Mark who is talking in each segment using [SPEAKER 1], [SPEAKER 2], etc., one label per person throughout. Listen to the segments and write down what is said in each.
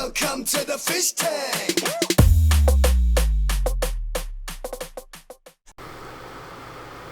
[SPEAKER 1] Welcome to the fish tank.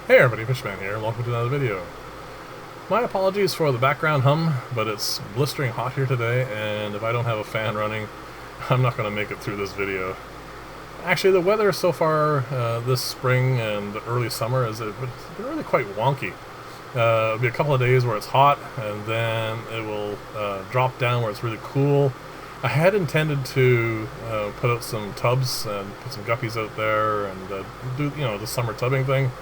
[SPEAKER 2] Hey everybody, Fishman here, and welcome to another video. My apologies for the background hum, but it's blistering hot here today, and if I don't have a fan running, I'm not going to make it through this video. Actually, the weather so far this spring and early summer has been really quite wonky. It'll be a couple of days where it's hot, and then it will drop down where it's really cool. I had intended to put out some tubs and put some guppies out there and do the summer tubbing thing.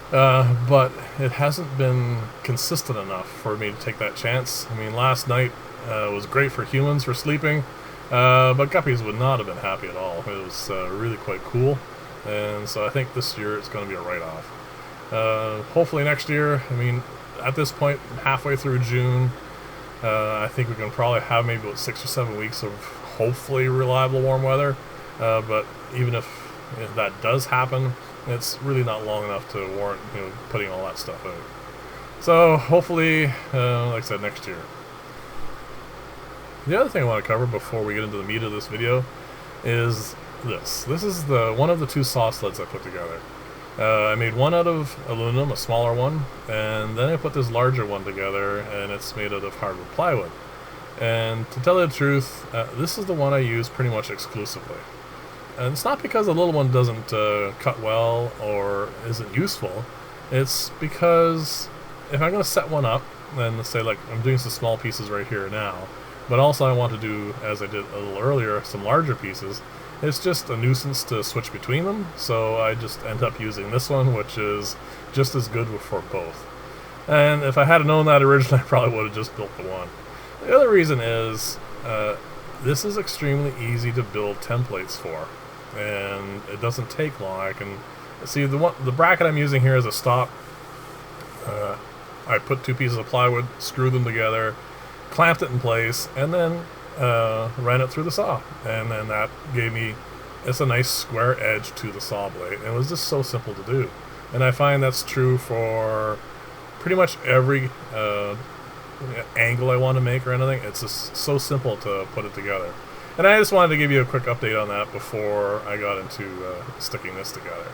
[SPEAKER 2] But it hasn't been consistent enough for me to take that chance. I mean, last night was great for humans for sleeping, but guppies would not have been happy at all. It was really quite cool, and so I think this year it's going to be a write-off. Hopefully next year, I mean, at this point, halfway through June, I think we can probably have maybe about 6 or 7 weeks of hopefully reliable warm weather, but even if that does happen, it's really not long enough to warrant putting all that stuff out. So hopefully, like I said, next year. The other thing I want to cover before we get into the meat of this video is this. This is one of the two saw sleds I put together. I made one out of aluminum, a smaller one, and then I put this larger one together, and it's made out of hardwood plywood. And to tell you the truth, this is the one I use pretty much exclusively. And it's not because the little one doesn't cut well or isn't useful. It's because if I'm going to set one up, then let's say like I'm doing some small pieces right here now, but also I want to do, as I did a little earlier, some larger pieces, it's just a nuisance to switch between them, so I just end up using this one, which is just as good for both. And if I had known that originally, I probably would have just built the one. The other reason is this is extremely easy to build templates for, and it doesn't take long. I can see the bracket I'm using here is a stop. I put two pieces of plywood, screwed them together, clamped it in place, and then ran it through the saw, and then that gave me a nice square edge to the saw blade. And it was just so simple to do, and I find that's true for pretty much every angle I want to make or anything. It's just so simple to put it together. And I just wanted to give you a quick update on that before I got into sticking this together.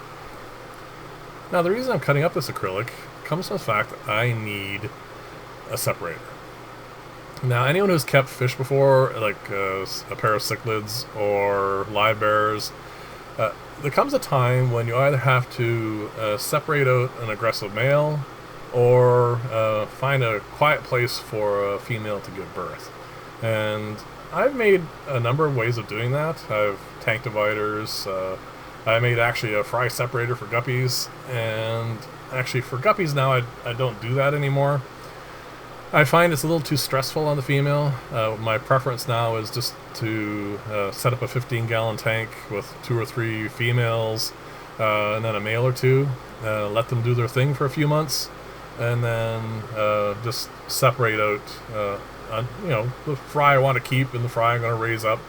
[SPEAKER 2] Now, the reason I'm cutting up this acrylic comes from the fact that I need a separator. Now, anyone who's kept fish before, like a pair of cichlids or live bears, there comes a time when you either have to separate out an aggressive male or find a quiet place for a female to give birth. And I've made a number of ways of doing that. I've tank dividers. I made actually a fry separator for guppies, and actually for guppies now I don't do that anymore. I find it's a little too stressful on the female. My preference now is just to set up a 15-gallon tank with 2 or 3 females and then a male or two. Let them do their thing for a few months, and then just separate out the fry I want to keep and the fry I'm going to raise up,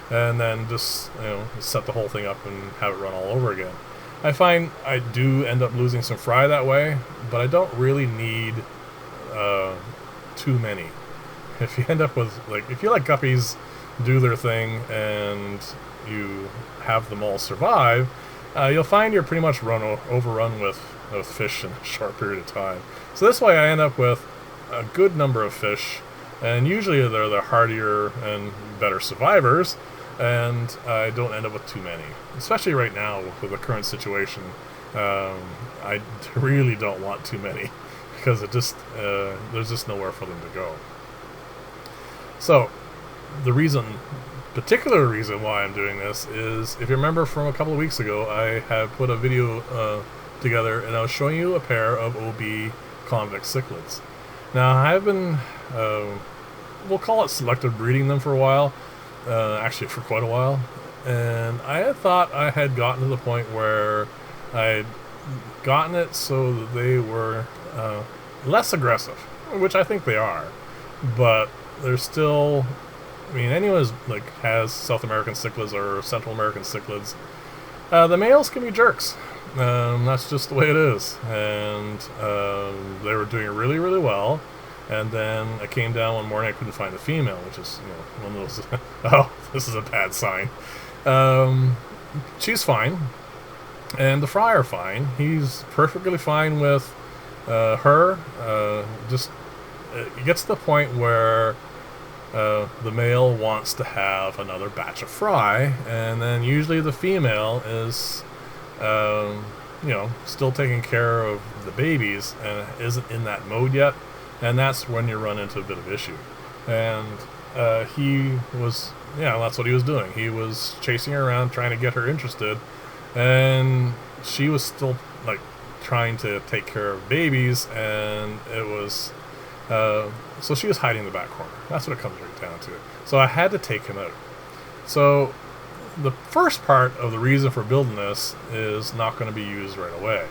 [SPEAKER 2] and then just set the whole thing up and have it run all over again. I find I do end up losing some fry that way, but I don't really need too many. If you end up with, if you let guppies do their thing and you have them all survive, you'll find you're pretty much overrun with fish in a short period of time. So this way I end up with a good number of fish, and usually they're the hardier and better survivors, and I don't end up with too many. Especially right now with the current situation, I really don't want too many, because there's just nowhere for them to go. So the particular reason why I'm doing this is, if you remember from a couple of weeks ago, I have put a video together and I was showing you a pair of OB convict cichlids. Now I've been, we'll call it selective breeding them for a while, actually for quite a while, and I had thought I had gotten to the point where I had gotten it so that they were less aggressive, which I think they are, but they're still, I mean, anyone who's has South American cichlids or Central American cichlids, the males can be jerks. That's just the way it is, and they were doing really, really well. And then I came down one morning, I couldn't find the female, which is, one of those, oh, this is a bad sign. She's fine, and the fry are fine. He's perfectly fine with her. Just it gets to the point where the male wants to have another batch of fry, and then usually the female is, still taking care of the babies and isn't in that mode yet, and that's when you run into a bit of issue. And he was, that's what he was doing. He was chasing her around, trying to get her interested, and she was still like trying to take care of babies, and it was so she was hiding in the back corner. That's what it comes right down to. So I had to take him out. So the first part of the reason for building this is not going to be used right away.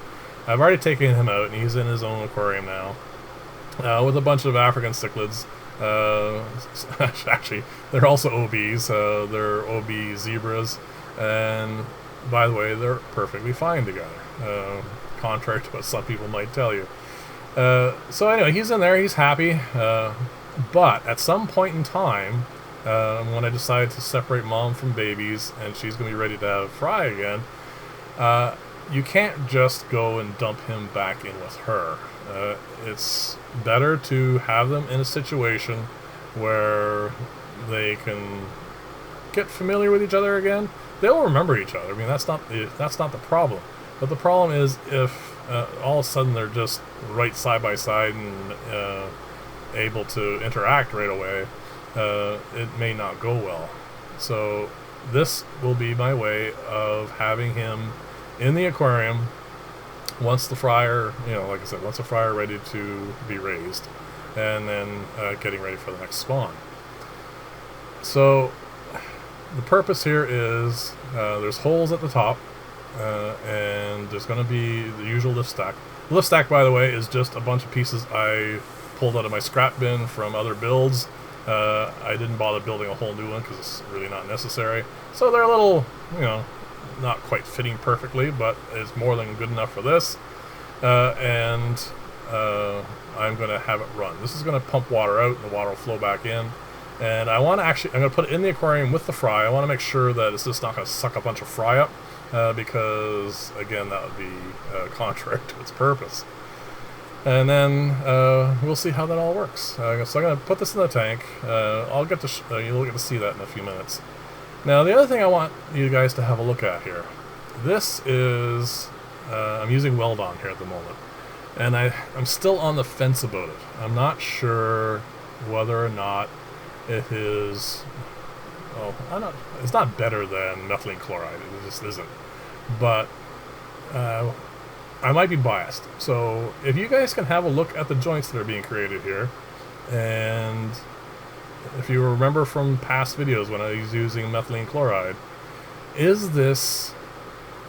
[SPEAKER 2] I've already taken him out, and he's in his own aquarium now with a bunch of African cichlids. Actually, they're also OBs. They're OB zebras, and by the way, they're perfectly fine together, contrary to what some people might tell you. So anyway, he's in there, he's happy, but at some point in time, when I decide to separate mom from babies and she's going to be ready to have fry again, you can't just go and dump him back in with her. It's better to have them in a situation where they can get familiar with each other again. They'll remember each other. I mean, that's not the problem. But the problem is if all of a sudden they're just right side by side and able to interact right away, it may not go well. So this will be my way of having him in the aquarium once the fryer, like I said, once the fryer ready to be raised, and then getting ready for the next spawn. So the purpose here is there's holes at the top, and there's going to be the usual lift stack. The lift stack, by the way, is just a bunch of pieces I pulled out of my scrap bin from other builds. I didn't bother building a whole new one because it's really not necessary. So they're a little, not quite fitting perfectly, but it's more than good enough for this. And I'm going to have it run. This is going to pump water out, and the water will flow back in. And I'm going to put it in the aquarium with the fry. I want to make sure that it's just not going to suck a bunch of fry up, because, again, that would be contrary to its purpose. And then we'll see how that all works. So I'm going to put this in the tank. I'll get to you'll get to see that in a few minutes. Now, the other thing I want you guys to have a look at here. This is I'm using Weld-On here at the moment, and I'm still on the fence about it. I'm not sure whether or not it is. Well, it's not better than methylene chloride. It just isn't. But I might be biased. So if you guys can have a look at the joints that are being created here, and if you remember from past videos when I was using methylene chloride, is this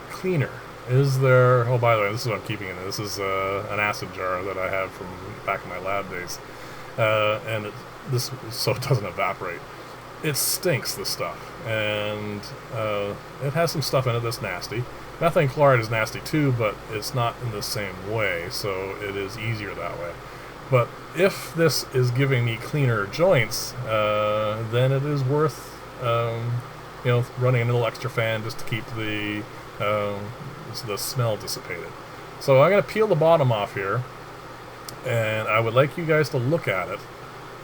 [SPEAKER 2] cleaner? Is there... Oh, by the way, this is what I'm keeping in it. This is an acid jar that I have from back in my lab days. And so it doesn't evaporate. It stinks, this stuff. And it has some stuff in it that's nasty. Methylene chloride is nasty too, but it's not in the same way, so it is easier that way. But if this is giving me cleaner joints, then it is worth running a little extra fan just to keep the smell dissipated. So I'm going to peel the bottom off here, and I would like you guys to look at it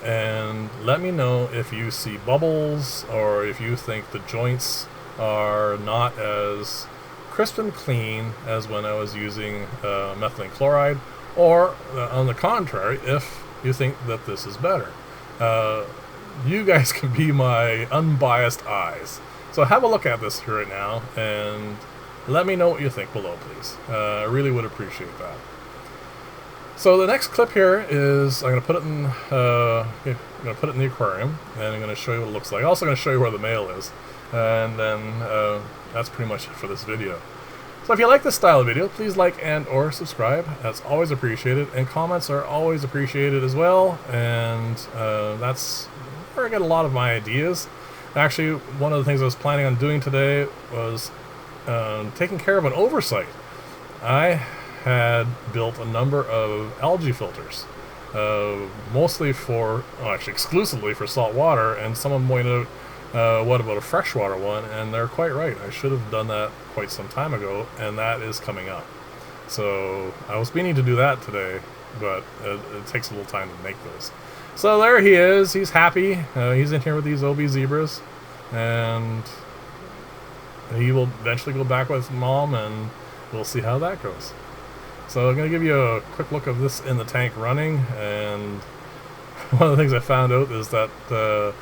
[SPEAKER 2] and let me know if you see bubbles or if you think the joints are not as crisp and clean as when I was using methylene chloride, or on the contrary, if you think that this is better. You guys can be my unbiased eyes. So have a look at this right now and let me know what you think below, please. I really would appreciate that. So the next clip here is I'm going to put it in the aquarium, and I'm going to show you what it looks like. I'm also going to show you where the male is, and then that's pretty much it for this video. So if you like this style of video, please like and or subscribe. That's always appreciated, and comments are always appreciated as well. And that's where I get a lot of my ideas. Actually, one of the things I was planning on doing today was taking care of an oversight. I had built a number of algae filters, mostly for, well, actually exclusively for salt water, and someone pointed out, what about a freshwater one? And they're quite right. I should have done that quite some time ago, and that is coming up. So I was meaning to do that today, but it takes a little time to make those. So there he is. He's happy. He's in here with these OB zebras, and he will eventually go back with Mom, and we'll see how that goes. So I'm going to give you a quick look of this in the tank running, and one of the things I found out is that the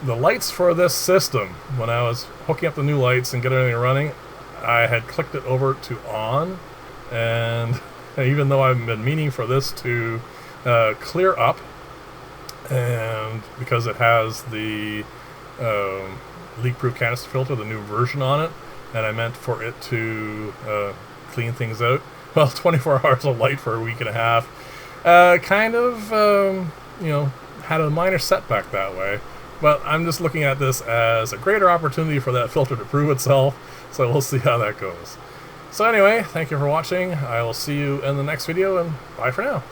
[SPEAKER 2] lights for this system, when I was hooking up the new lights and getting everything running, I had clicked it over to on, and even though I've been meaning for this to clear up, and because it has the leak-proof canister filter, the new version on it, and I meant for it to clean things out. Well, 24 hours of light for a week and a half kind of, you know, had a minor setback that way. But I'm just looking at this as a greater opportunity for that filter to prove itself, so we'll see how that goes. So anyway, thank you for watching. I will see you in the next video, and bye for now.